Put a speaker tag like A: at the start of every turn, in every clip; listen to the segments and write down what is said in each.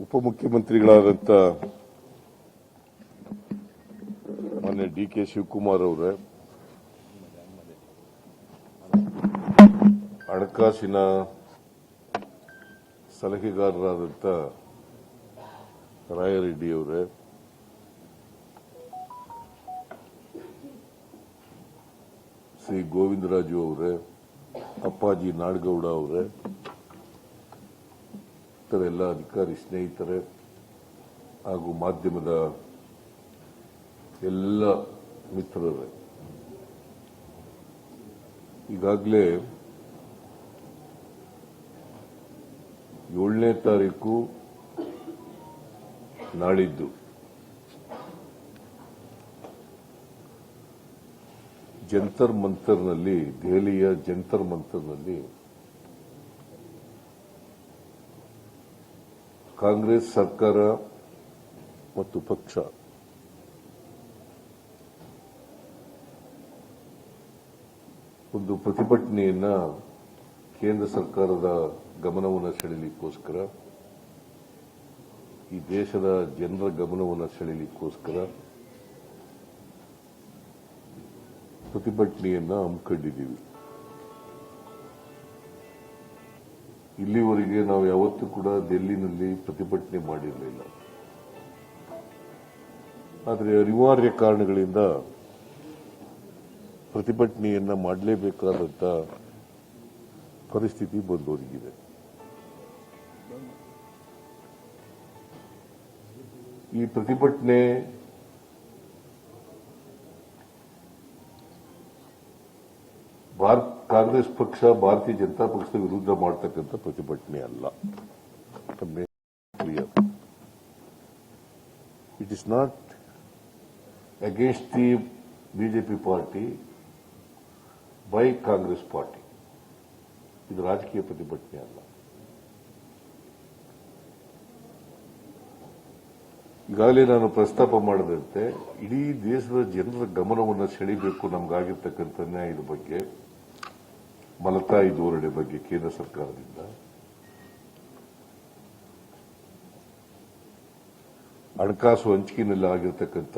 A: ಉಪಮುಖ್ಯಮಂತ್ರಿಗಳಾದಂಥ ಮಾನ್ಯ ಡಿ.ಕೆ. ಶಿವಕುಮಾರ್ ಅವರೇ, ಹಣಕಾಸಿನ ಸಲಹೆಗಾರರಾದಂಥ ರಾಯರೆಡ್ಡಿ ಅವರೇ, ಶ್ರೀ ಗೋವಿಂದರಾಜು ಅವರೇ, ಅಪ್ಪಾಜಿ ನಾಡಗೌಡ ಅವರೇ, ಇತರ ಎಲ್ಲ ಅಧಿಕಾರಿ ಸ್ನೇಹಿತರೆ ಹಾಗೂ ಮಾಧ್ಯಮದ ಎಲ್ಲ ಮಿತ್ರರೇ, ಈಗಾಗಲೇ 7ನೇ ತಾರೀಕು ನಾಳಿದ್ದು ಜಂತರ್ ಮಂತರ್ನಲ್ಲಿ, ದೆಹಲಿಯ ಜಂತರ್ ಮಂತರ್ನಲ್ಲಿ ಕಾಂಗ್ರೆಸ್ ಸರ್ಕಾರ ಮತ್ತು ಪಕ್ಷ ಒಂದು ಪ್ರತಿಭಟನೆಯನ್ನ ಕೇಂದ್ರ ಸರ್ಕಾರದ ಗಮನವನ್ನು ಸೆಳೆಯಲಿಕ್ಕೋಸ್ಕರ, ಈ ದೇಶದ ಜನರ ಗಮನವನ್ನು ಸೆಳೆಯಲಿಕ್ಕೋಸ್ಕರ ಪ್ರತಿಭಟನೆಯನ್ನ ಹಮ್ಮಿಕೊಂಡಿದ್ದೀವಿ. ಇಲ್ಲಿವರೆಗೆ ನಾವು ಯಾವತ್ತೂ ಕೂಡ ದಿಲ್ಲಿನಲ್ಲಿ ಪ್ರತಿಭಟನೆ ಮಾಡಿರಲಿಲ್ಲ. ಆದರೆ ಅನಿವಾರ್ಯ ಕಾರಣಗಳಿಂದ ಪ್ರತಿಭಟನೆಯನ್ನ ಮಾಡಲೇಬೇಕಾದಂತ ಪರಿಸ್ಥಿತಿ ಬಂದೊದಗಿದೆ. ಈ ಪ್ರತಿಭಟನೆ ಕಾಂಗ್ರೆಸ್ ಪಕ್ಷ ಭಾರತೀಯ ಜನತಾ ಪಕ್ಷದ ವಿರುದ್ಧ ಮಾಡತಕ್ಕಂಥ ಪ್ರತಿಭಟನೆ ಅಲ್ಲ. Clear. It is not against the BJP party by Congress party. ಇದು ರಾಜಕೀಯ ಪ್ರತಿಭಟನೆ ಅಲ್ಲ. ಈಗಾಗಲೇ ನಾನು ಪ್ರಸ್ತಾಪ ಮಾಡದಂತೆ ಇಡೀ ದೇಶದ ಜನರ ಗಮನವನ್ನು ಸೆಳೆಯಬೇಕು ನಮಗಾಗಿರ್ತಕ್ಕಂಥ ನ್ಯಾಯದ ಬಗ್ಗೆ, ಮಲತಾಯಿ ಧೋರಣೆ ಬಗ್ಗೆ ಕೇಂದ್ರ ಸರ್ಕಾರದಿಂದ, ಹಣಕಾಸು ಹಂಚಿಕೆಯಲ್ಲಿ ಆಗಿರತಕ್ಕಂಥ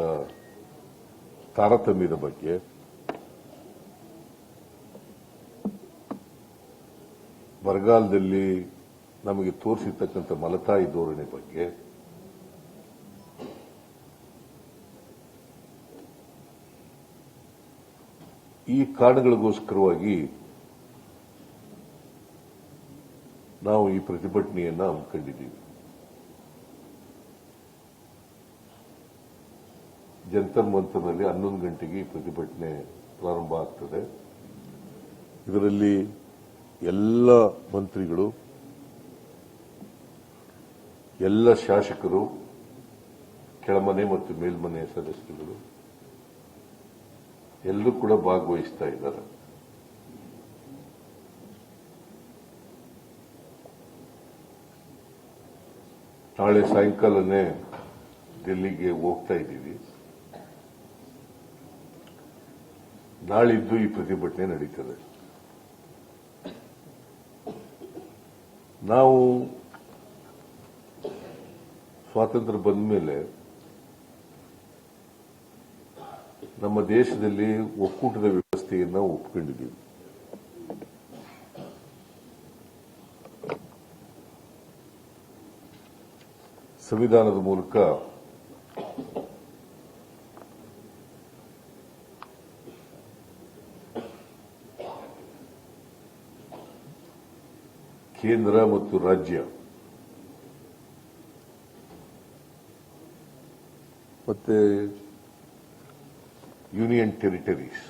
A: ತಾರತಮ್ಯದ ಬಗ್ಗೆ, ಬರಗಾಲದಲ್ಲಿ ನಮಗೆ ತೋರಿಸಿರ್ತಕ್ಕಂಥ ಮಲತಾಯಿ ಧೋರಣೆ ಬಗ್ಗೆ, ಈ ಕಾರಣಗಳಿಗೋಸ್ಕರವಾಗಿ ನಾವು ಈ ಪ್ರತಿಭಟನೆಯನ್ನ ಹಮ್ಮಿಕೊಂಡಿದ್ದೀವಿ. ಜಂತರ್ ಮಂತರ್ನಲ್ಲಿ 11 ಗಂಟೆಗೆ ಈ ಪ್ರತಿಭಟನೆ ಪ್ರಾರಂಭ ಆಗ್ತದೆ. ಇದರಲ್ಲಿ ಎಲ್ಲ ಮಂತ್ರಿಗಳು, ಎಲ್ಲ ಶಾಸಕರು, ಕೆಳಮನೆ ಮತ್ತು ಮೇಲ್ಮನೆ ಸದಸ್ಯರುಗಳು ಎಲ್ಲರೂ ಕೂಡ ಭಾಗವಹಿಸ್ತಾ ಇದ್ದಾರೆ. ನಾಳೆ ಸಾಯಂಕಾಲನೇ ಡೆಲ್ಲಿಗೆ ಹೋಗ್ತಾ ಇದ್ದೀವಿ. ನಾಳಿದ್ದು ಈ ಪ್ರತಿಭಟನೆ ನಡೀತದೆ. ನಾವು ಸ್ವಾತಂತ್ರ್ಯ ಬಂದ ಮೇಲೆ ನಮ್ಮ ದೇಶದಲ್ಲಿ ಒಕ್ಕೂಟದ ವ್ಯವಸ್ಥೆಯನ್ನು ಒಪ್ಪಿಕೊಂಡಿದ್ದೀವಿ. ಸಂವಿಧಾನದ ಮೂಲಕ ಕೇಂದ್ರ ಮತ್ತು ರಾಜ್ಯ ಮತ್ತೆ ಯೂನಿಯನ್ ಟೆರಿಟರೀಸ್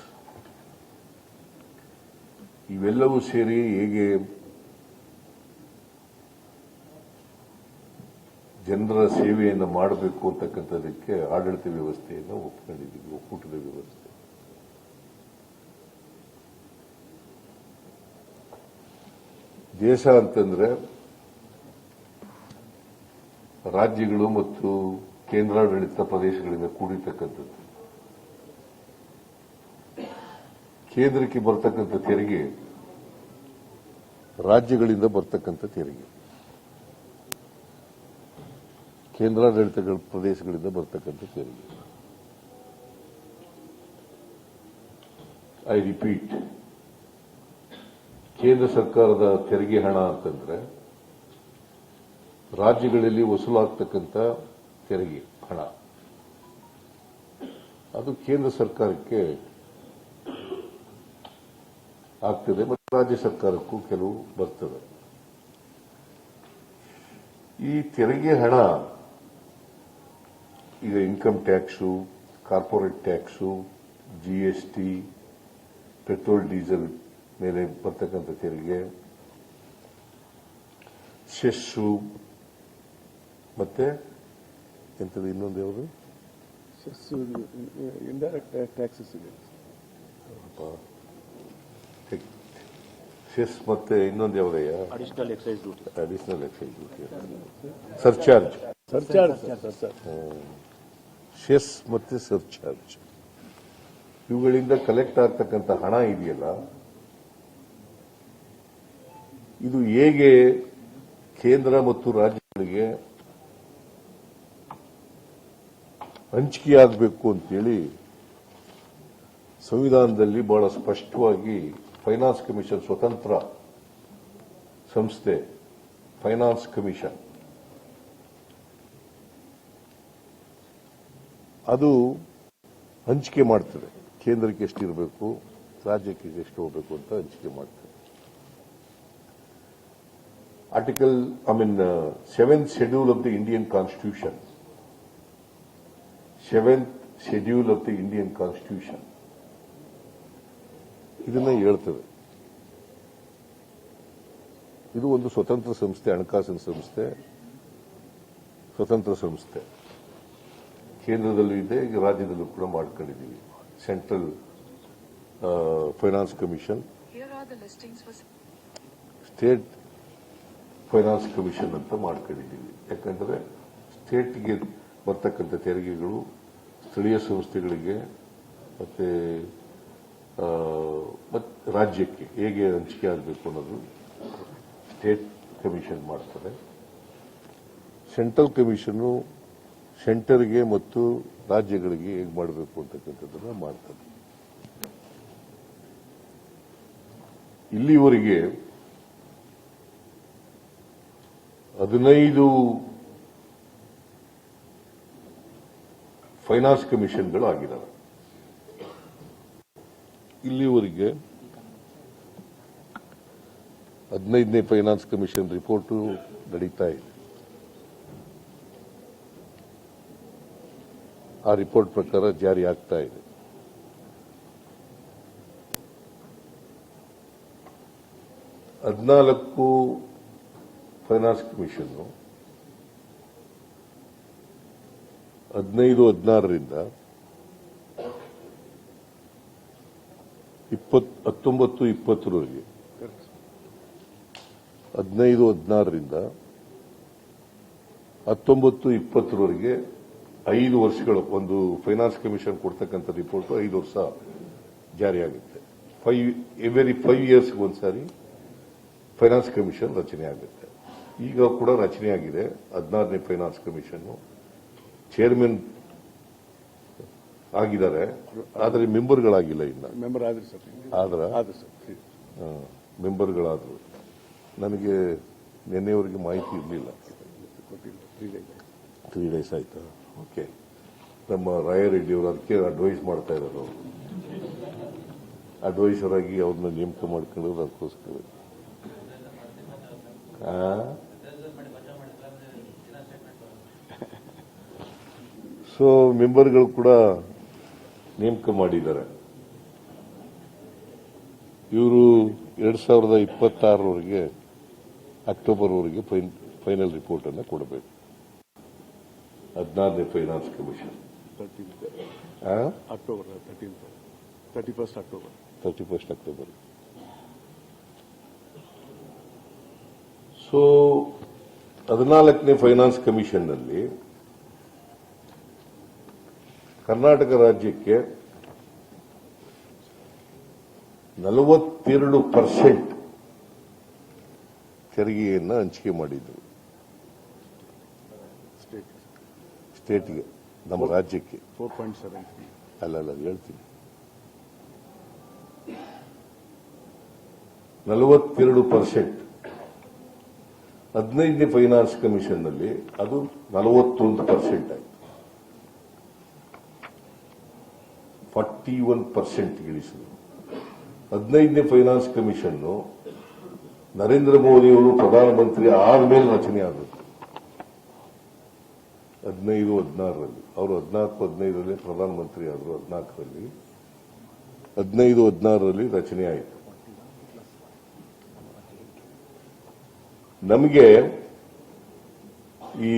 A: ಇವೆಲ್ಲವೂ ಸೇರಿ ಹೇಗೆ ಜನರ ಸೇವೆಯನ್ನು ಮಾಡಬೇಕು ಅಂತಕ್ಕಂಥದಕ್ಕೆ ಆಡಳಿತ ವ್ಯವಸ್ಥೆಯನ್ನು ಒಪ್ಪಿಕೊಂಡಿದ್ದೀವಿ, ಒಕ್ಕೂಟದ ವ್ಯವಸ್ಥೆ. ದೇಶ ಅಂತಂದ್ರೆ ರಾಜ್ಯಗಳು ಮತ್ತು ಕೇಂದ್ರಾಡಳಿತ ಪ್ರದೇಶಗಳಿಂದ ಕೂಡಿರ್ತಕ್ಕಂಥದ್ದು. ಕೇಂದ್ರಕ್ಕೆ ಬರ್ತಕ್ಕಂಥ ತೆರಿಗೆ ರಾಜ್ಯಗಳಿಂದ ಬರ್ತಕ್ಕಂಥ ತೆರಿಗೆ. ಕೇಂದ್ರಾಡಳಿತ ಪ್ರದೇಶಗಳಿಂದ ಬರ್ತಕ್ಕಂಥ ತೆರಿಗೆ. ಐ ರಿಪೀಟ್, ಕೇಂದ್ರ ಸರ್ಕಾರದ ತೆರಿಗೆ ಹಣ ಅಂತಂದ್ರೆ ರಾಜ್ಯಗಳಲ್ಲಿ ವಸೂಲಾಗ್ತಕ್ಕಂಥ ತೆರಿಗೆ ಹಣ, ಅದು ಕೇಂದ್ರ ಸರ್ಕಾರಕ್ಕೆ ಆಗ್ತದೆ ಮತ್ತು ರಾಜ್ಯ ಸರ್ಕಾರಕ್ಕೂ ಕೆಲವು ಬರ್ತದೆ. ಈ ತೆರಿಗೆ ಹಣ ಈಗ income tax, corporate tax, GST, petrol diesel ಮೇಲೆ ಬರ್ತಕ್ಕಂಥ ತೆರಿಗೆ, ಸೆಸ್ಸು, ಮತ್ತೆ ಎಂಥದ್ದು ಇನ್ನೊಂದು ಯಾವುದು,
B: ಇಂಡೈರೆಕ್ಟ್ ಟ್ಯಾಕ್ಸಸ್ ಇದೆ,
A: ಸೆಸ್, ಮತ್ತೆ ಇನ್ನೊಂದು ಯಾವುದಯ್ಯ,
B: additional excise duty,
A: surcharge,
B: surcharge,
A: cess ಮತ್ತೆ ಸರ್ಚಾರ್ಜ್, ಇವುಗಳಿಂದ ಕಲೆಕ್ಟ್ ಆಗ್ತಕ್ಕಂಥ ಹಣ ಇದೆಯಲ್ಲ, ಇದು ಹೇಗೆ ಕೇಂದ್ರ ಮತ್ತು ರಾಜ್ಯಗಳಿಗೆ ಹಂಚಿಕೆಯಾಗಬೇಕು ಅಂತೇಳಿ ಸಂವಿಧಾನದಲ್ಲಿ ಬಹಳ ಸ್ಪಷ್ಟವಾಗಿ ಫೈನಾನ್ಸ್ ಕಮಿಷನ್, ಸ್ವತಂತ್ರ ಸಂಸ್ಥೆ ಫೈನಾನ್ಸ್ ಕಮಿಷನ್, ಅದು ಹಂಚಿಕೆ ಮಾಡ್ತದೆ. ಕೇಂದ್ರಕ್ಕೆ ಎಷ್ಟಿರಬೇಕು, ರಾಜ್ಯಕ್ಕೆ ಎಷ್ಟು ಹೋಗಬೇಕು ಅಂತ ಹಂಚಿಕೆ ಮಾಡ್ತದೆ. Article, seventh schedule of the Indian Constitution. Seventh schedule of the Indian Constitution. ಇದನ್ನ ಹೇಳ್ತದೆ. ಇದು ಒಂದು ಸ್ವತಂತ್ರ ಸಂಸ್ಥೆ, ಹಣಕಾಸಿನ ಸಂಸ್ಥೆ, ಸ್ವತಂತ್ರ ಸಂಸ್ಥೆ. ಕೇಂದ್ರದಲ್ಲೂ ಇದೆ, ಈಗ ರಾಜ್ಯದಲ್ಲೂ ಕೂಡ ಮಾಡ್ಕೊಂಡಿದ್ದೀವಿ. Central finance commission, state finance commission ಅಂತ ಮಾಡ್ಕೊಂಡಿದ್ದೀವಿ. ಯಾಕಂದ್ರೆ ಸ್ಟೇಟ್ಗೆ ಬರ್ತಕ್ಕಂಥ ತೆರಿಗೆಗಳು ಸ್ಥಳೀಯ ಸಂಸ್ಥೆಗಳಿಗೆ ಮತ್ತೆ ರಾಜ್ಯಕ್ಕೆ ಹೇಗೆ ಹಂಚಿಕೆ ಆಗಬೇಕು ಅನ್ನೋದು ಸ್ಟೇಟ್ ಕಮಿಷನ್ ಮಾಡ್ತದೆ. ಸೆಂಟ್ರಲ್ ಕಮಿಷನ್ ಸೆಂಟರ್ಗೆ ಮತ್ತು ರಾಜ್ಯಗಳಿಗೆ ಹೇಗೆ ಮಾಡಬೇಕು ಅಂತಕ್ಕಂಥದ್ದನ್ನ ಮಾಡ್ತದೆ. ಇಲ್ಲಿವರೆಗೆ 15 ಫೈನಾನ್ಸ್ ಕಮಿಷನ್ಗಳು ಆಗಿದ್ದಾವೆ. ಇಲ್ಲಿವರೆಗೆ 15ನೇ ಫೈನಾನ್ಸ್ ಕಮಿಷನ್ ರಿಪೋರ್ಟ್ ನಡೀತಾ ಇದೆ. ಆ ರಿಪೋರ್ಟ್ ಪ್ರಕಾರ ಜಾರಿ ಆಗ್ತಾ ಇದೆ. ಹದಿನಾಲ್ಕು ಫೈನಾನ್ಸ್ ಕಮಿಷನ್ 15-16ರಿಂದ 19-20ರವರೆಗೆ, 15-16ರಿಂದ 19-20ರವರೆಗೆ 5 ವರ್ಷಗಳು ಒಂದು ಫೈನಾನ್ಸ್ ಕಮಿಷನ್ ಕೊಡ್ತಕ್ಕಂಥ ರಿಪೋರ್ಟ್ 5 ವರ್ಷ ಜಾರಿಯಾಗುತ್ತೆ. ಎವ್ರಿ 5 ಇಯರ್ಸ್ ಒಂದ್ಸಾರಿ ಫೈನಾನ್ಸ್ ಕಮಿಷನ್ ರಚನೆ ಆಗುತ್ತೆ. ಈಗ ಕೂಡ ರಚನೆ ಆಗಿದೆ 16ನೇ ಫೈನಾನ್ಸ್ ಕಮಿಷನ್. ಚೇರ್ಮನ್ ಆಗಿದ್ದಾರೆ, ಆದರೆ ಮೆಂಬರ್ಗಳಾಗಿಲ್ಲ. ಇನ್ನ
B: ಮೆಂಬರ್
A: ಮೆಂಬರ್ಗಳಾದ್ರು. ನನಗೆ ನಿನ್ನೆವರೆಗೆ ಮಾಹಿತಿ ಇರಲಿಲ್ಲ. 3 ಡೇಸ್ ಆಯ್ತಾ? ಓಕೆ. ನಮ್ಮ ರಾಯರೆಡ್ಡಿ ಅವರು ಅದಕ್ಕೆ ಅಡ್ವೈಸ್ ಮಾಡ್ತಾ ಇರೋದು. ಅಡ್ವೈಸರ್ ಆಗಿ ಅವ್ರನ್ನ ನೇಮಕ ಮಾಡ್ಕೊಳ್ಳೋದು ಅದಕ್ಕೋಸ್ಕರ. ಸೊ ಮೆಂಬರ್ಗಳು ಕೂಡ ನೇಮಕ ಮಾಡಿದ್ದಾರೆ. ಇವರು 2026ರವರೆಗೆ ಅಕ್ಟೋಬರ್ವರೆಗೆ ಫೈನಲ್ ರಿಪೋರ್ಟ್ ಅನ್ನು ಕೊಡಬೇಕು. 16ನೇ finance commission
B: October 31 October.
A: So 14ನೇ ಫೈನಾನ್ಸ್ ಕಮಿಷನ್ನಲ್ಲಿ ಕರ್ನಾಟಕ ರಾಜ್ಯಕ್ಕೆ 42% ತೆರಿಗೆಯನ್ನು ಹಂಚಿಕೆ ಮಾಡಿದ್ರು. ಸ್ಟೇಟ್ಗೆ, ನಮ್ಮ ರಾಜ್ಯಕ್ಕೆ
B: 4.7.
A: ಅಲ್ಲ ಹೇಳ್ತೀನಿ. 42%. 15ನೇ ಫೈನಾನ್ಸ್ ಕಮಿಷನ್ ನಲ್ಲಿ ಅದು 41% ಆಯಿತು. 41% ಇಳಿಸಿದ್ರು. 15ನೇ ಫೈನಾನ್ಸ್ ಕಮಿಷನ್ ನರೇಂದ್ರ ಮೋದಿಯವರು ಪ್ರಧಾನಮಂತ್ರಿ ಆದ್ಮೇಲೆ ರಚನೆ ಆದದ್ದು. 15-16ರಲ್ಲಿ ಅವರು 14-15ರಲ್ಲಿ ಪ್ರಧಾನಮಂತ್ರಿ ಆದರು. 14ರಲ್ಲಿ 15-16ರಲ್ಲಿ ರಚನೆ ಆಯಿತು. ನಮಗೆ ಈ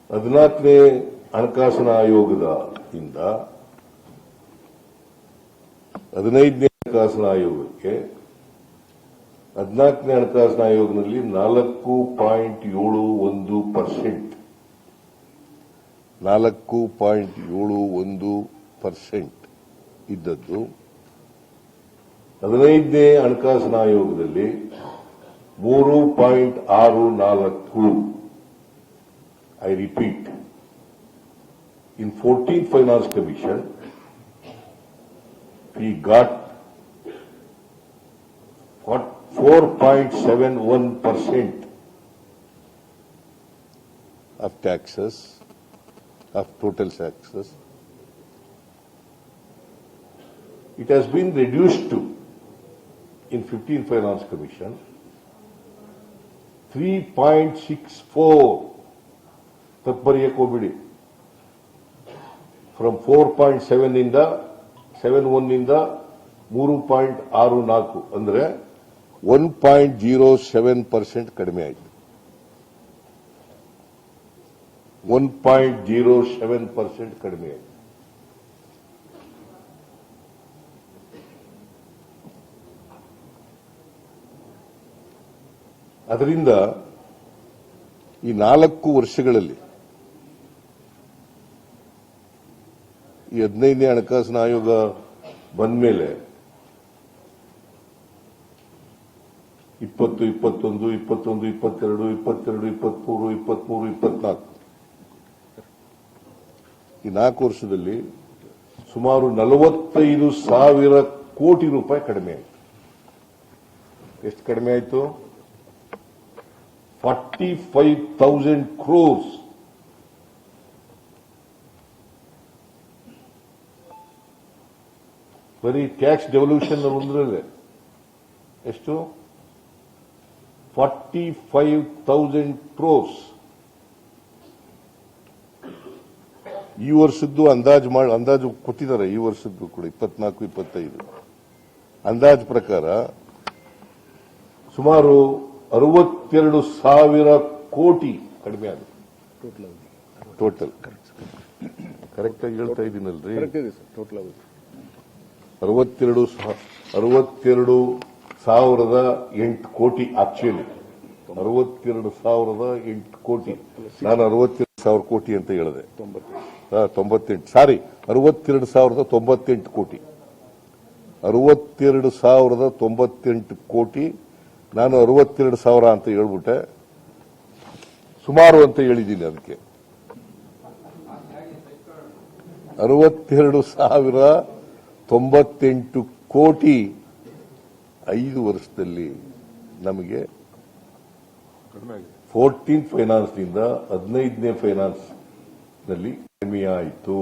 A: 14ನೇ ಹಣಕಾಸಿನ ಆಯೋಗದಿಂದ 15ನೇ ಹಣಕಾಸಿನ ಆಯೋಗಕ್ಕೆ 14ನೇ ಹಣಕಾಸಿನ ಆಯೋಗದಲ್ಲಿ 4.71% 4.71% ಇದ್ದದ್ದು 15ನೇ ಹಣಕಾಸಿನ ಆಯೋಗದಲ್ಲಿ 3.64. I repeat, in 14th Finance Commission, we got 4.71% of taxes, of total taxes. It has been reduced to, in 15th Finance Commission, 3.64. ತಪ್ಪರಿಯಕ್ಕೆ ಹೋಗ್ಬಿಡಿ. ಫ್ರಮ್ 4.7 ಇಂದ 71 ಇಂದ 3.64 ಅಂದ್ರೆ 1.07% ಕಡಿಮೆ ಆಯಿತು. 1.07% ಕಡಿಮೆ ಆಯಿತು. ಅದರಿಂದ ಈ 4 ವರ್ಷಗಳಲ್ಲಿ ಈ 15ನೇ ಹಣಕಾಸಿನ ಆಯೋಗ ಬಂದ ಮೇಲೆ 20, 21, 21, 22, 22, 23, 23, 24 ಈ 4 ವರ್ಷದಲ್ಲಿ ಸುಮಾರು 45,000 ಕೋಟಿ ರೂಪಾಯಿ ಕಡಿಮೆ ಆಯಿತು. ಎಷ್ಟು ಕಡಿಮೆ ಆಯಿತು? 45,000 crores. ಬರೀ ಟ್ಯಾಕ್ಸ್ ಡೆವಲ್ಯೂಷನ್ ಒಂದರಲ್ಲೇ ಎಷ್ಟು? 45,000 crores. ಈ ವರ್ಷದ್ದು ಅಂದಾಜು ಕೊಟ್ಟಿದ್ದಾರೆ. ಈ ವರ್ಷದ್ದು ಕೂಡ 24-25 ಅಂದಾಜು ಪ್ರಕಾರ ಸುಮಾರು 62,000 ಕೋಟಿ ಕಡಿಮೆ ಆಗುತ್ತೆ. ಟೋಟಲ್ ಕರೆಕ್ಟ್ ಆಗಿ ಹೇಳ್ತಾ ಇದ್ದೀನಲ್ರಿ? 62,008 ಕೋಟಿ. ಆಕ್ಚುಲಿ 62,008 ಕೋಟಿ. ನಾನು 62,000 ಕೋಟಿ ಅಂತ ಹೇಳಿದೆ. 98 ಸಾರಿ 62,098 ಕೋಟಿ. 62,098 ಕೋಟಿ. ನಾನು 62,000 ಅಂತ ಹೇಳ್ಬಿಟ್ಟೆ. ಸುಮಾರು ಅಂತ ಹೇಳಿದ್ದೀನಿ. ಅದಕ್ಕೆ 62,098 ಕೋಟಿ 5 ವರ್ಷದಲ್ಲಿ ನಮಗೆ 14th ಫೈನಾನ್ಸ್ನಿಂದ 15ನೇ ಫೈನಾನ್ಸ್ ನಲ್ಲಿ ಕಡಿಮೆಯಾಯಿತು.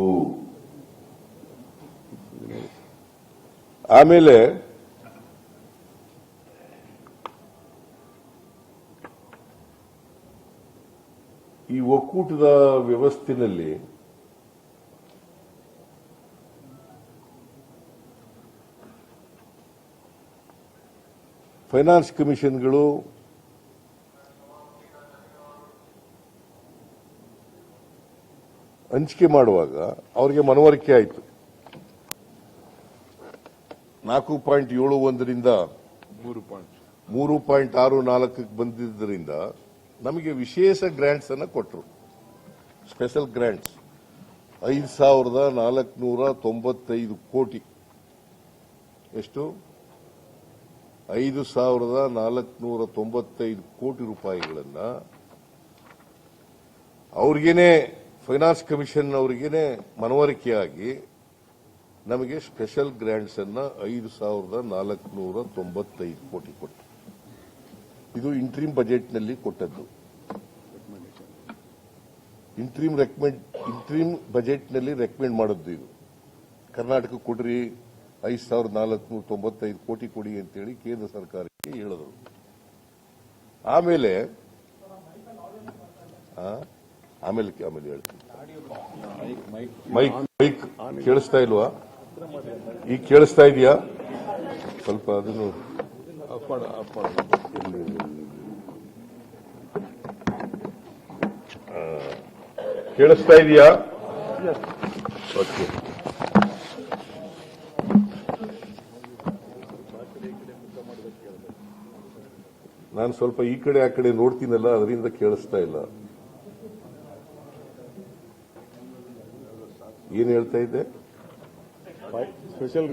A: ಆಮೇಲೆ ಈ ಒಕ್ಕೂಟದ ವ್ಯವಸ್ಥೆಯಲ್ಲಿ ಫೈನಾನ್ಸ್ ಕಮಿಷನ್ಗಳು ಹಂಚಿಕೆ ಮಾಡುವಾಗ ಅವರಿಗೆ ಮನವರಿಕೆ ಆಯಿತು. 4.71ರಿಂದ 3.64ಕ್ಕೆ ಬಂದಿದ್ದರಿಂದ ನಮಗೆ ವಿಶೇಷ ಗ್ರಾಂಟ್ಸ್ ಅನ್ನು ಕೊಟ್ಟರು. ಸ್ಪೆಷಲ್ ಗ್ರಾಂಟ್ಸ್ 5,495 ಕೋಟಿ. ಎಷ್ಟು? 5,495 ಕೋಟಿ ರೂಪಾಯಿಗಳನ್ನ ಅವ್ರಿಗೇನೆ ಫೈನಾನ್ಸ್ ಕಮಿಷನ್ ಅವರಿಗೇನೆ ಮನವರಿಕೆಯಾಗಿ ನಮಗೆ ಸ್ಪೆಷಲ್ ಗ್ರಾಂಟ್ಸ್ ಅನ್ನ 5,495 ಕೋಟಿ ಕೊಟ್ಟು ಇದು ಇಂಟ್ರೀಮ್ ಬಜೆಟ್ನಲ್ಲಿ ಕೊಟ್ಟದ್ದು. ಇಂಟ್ರೀಮ್ ಬಜೆಟ್ನಲ್ಲಿ ರೆಕಮೆಂಡ್ ಮಾಡದ್ದು ಇದು. ಕರ್ನಾಟಕ ಕೊಡ್ರಿ 5,495 ಕೋಟಿ ಕೊಡಿ ಅಂತೇಳಿ ಕೇಂದ್ರ ಸರ್ಕಾರಕ್ಕೆ ಹೇಳಿದ್ರು. ಆಮೇಲೆ ಹೇಳ್ತೀನಿ. ಮೈಕ್ ಕೇಳಿಸ್ತಾ ಇಲ್ವಾ? ಈಗ ಕೇಳಿಸ್ತಾ ಇದೆಯಾ? ಸ್ವಲ್ಪ ಅದನ್ನು ಕೇಳಿಸ್ತಾ ಇದೆಯಾ? ಓಕೆ. ನಾನು ಸ್ವಲ್ಪ ಈ ಕಡೆ ಆ ಕಡೆ ನೋಡ್ತೀನಲ್ಲ, ಅದರಿಂದ ಕೇಳಿಸ್ತಾ ಇಲ್ಲ. ಏನ್ ಹೇಳ್ತಾ ಇದ್ದೆ?
B: ಸ್ಪೆಷಲ್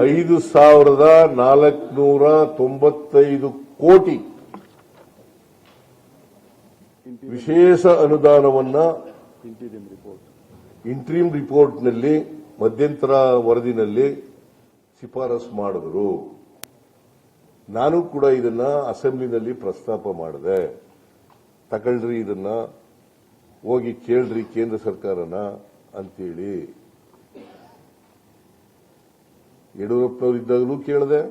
A: 5,495 ಕೋಟಿ ವಿಶೇಷ ಅನುದಾನವನ್ನ ಇಂಟ್ರೀಮ್ ರಿಪೋರ್ಟ್ನಲ್ಲಿ ಮಧ್ಯಂತರ ವರದಿನಲ್ಲಿ ಶಿಫಾರಸು ಮಾಡಿದ್ರು. ನಾನು ಕೂಡ ಇದನ್ನ ಅಸೆಂಬ್ಲಿನಲ್ಲಿ ಪ್ರಸ್ತಾಪ ಮಾಡಿದೆ. ತಗೊಳ್ರಿ, ಇದನ್ನ ಹೋಗಿ ಕೇಳ್ರಿ ಕೇಂದ್ರ ಸರ್ಕಾರನ ಅಂತೇಳಿ. ಯಡಿಯೂರಪ್ಪನವರು ಇದ್ದಾಗಲೂ ಕೇಳಿದೆ,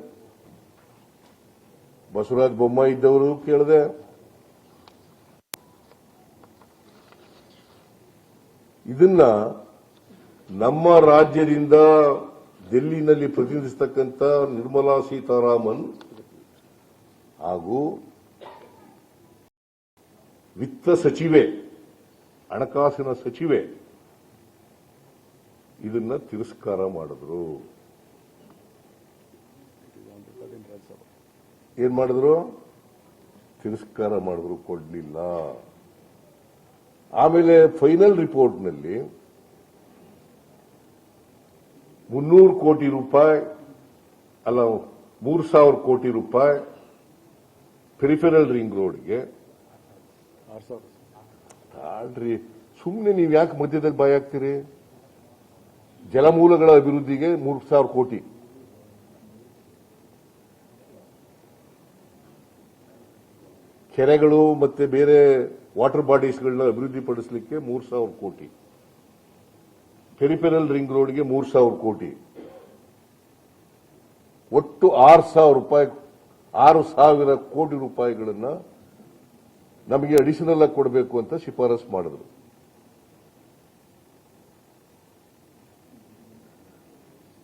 A: ಬಸವರಾಜ ಬೊಮ್ಮಾಯಿ ಇದ್ದವರು ಕೇಳಿದೆ. ಇದನ್ನ ನಮ್ಮ ರಾಜ್ಯದಿಂದ ಡೆಲ್ಲಿನಲ್ಲಿ ಪ್ರತಿನಿಧಿಸತಕ್ಕಂಥ ನಿರ್ಮಲಾ ಸೀತಾರಾಮನ್ ಹಾಗೂ ವಿತ್ತ ಸಚಿವೆ, ಹಣಕಾಸಿನ ಸಚಿವೆ ಇದನ್ನ ತಿರಸ್ಕಾರ ಮಾಡಿದ್ರು. ಏನ್ ಮಾಡಿದ್ರು? ತಿರಸ್ಕಾರ ಮಾಡಿದ್ರು, ಕೊಡ್ಲಿಲ್ಲ. ಆಮೇಲೆ ಫೈನಲ್ ರಿಪೋರ್ಟ್ನಲ್ಲಿ 300 ಕೋಟಿ ರೂಪಾಯಿ ಅಲ್ಲ 3,000 ಕೋಟಿ ರೂಪಾಯಿ ಪೆರಿಫೆರಲ್ ರಿಂಗ್ ರೋಡ್ಗೆ. ಆಡ್ರಿ, ಸುಮ್ಮನೆ ನೀವು ಯಾಕೆ ಮಧ್ಯದಲ್ಲಿ ಬಾಯ್ ಹಾಕ್ತೀರಿ? ಜಲಮೂಲಗಳ ಅಭಿವೃದ್ಧಿಗೆ 3,000 ಕೋಟಿ, ಕೆರೆಗಳು ಮತ್ತೆ ಬೇರೆ ವಾಟರ್ ಬಾಡೀಸ್ಗಳನ್ನ ಅಭಿವೃದ್ಧಿಪಡಿಸಲಿಕ್ಕೆ 3,000 ಕೋಟಿ, ಪೆರಿಫೆರಲ್ ರಿಂಗ್ ರೋಡ್ಗೆ 3,000 ಕೋಟಿ, ಒಟ್ಟು 6,000 ಕೋಟಿ ರೂಪಾಯಿಗಳನ್ನ ನಮಗೆ ಅಡಿಷನಲ್ ಆಗಿ ಕೊಡಬೇಕು ಅಂತ ಶಿಫಾರಸು ಮಾಡಿದ್ರು.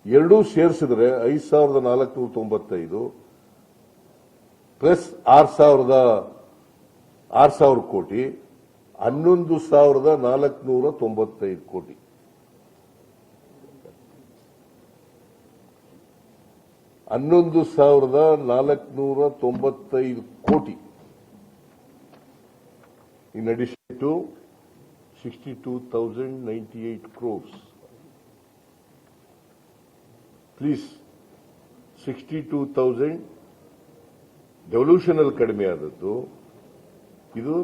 A: ಎರಡೂ ಸೇರಿಸಿದ್ರೆ 5,495 ಪ್ಲಸ್ 6,000 ಕೋಟಿ 11,495 ಕೋಟಿ. $11,495 ಕೋಟಿ in addition to 62,098 crores. Please, 62,000 ಡೆವಲ್ಯೂಷನಲ್ ಕಡಿಮೆ ಆದದ್ದು, ಇದು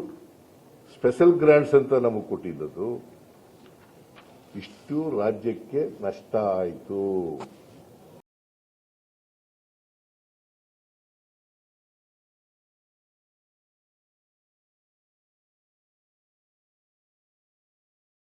A: ಸ್ಪೆಷಲ್ ಗ್ರಾಂಟ್ಸ್ ಅಂತ ನಮಗೆ ಕೊಟ್ಟಿದ್ದದು. ಇಷ್ಟು ರಾಜ್ಯಕ್ಕೆ ನಷ್ಟ ಆಯಿತು.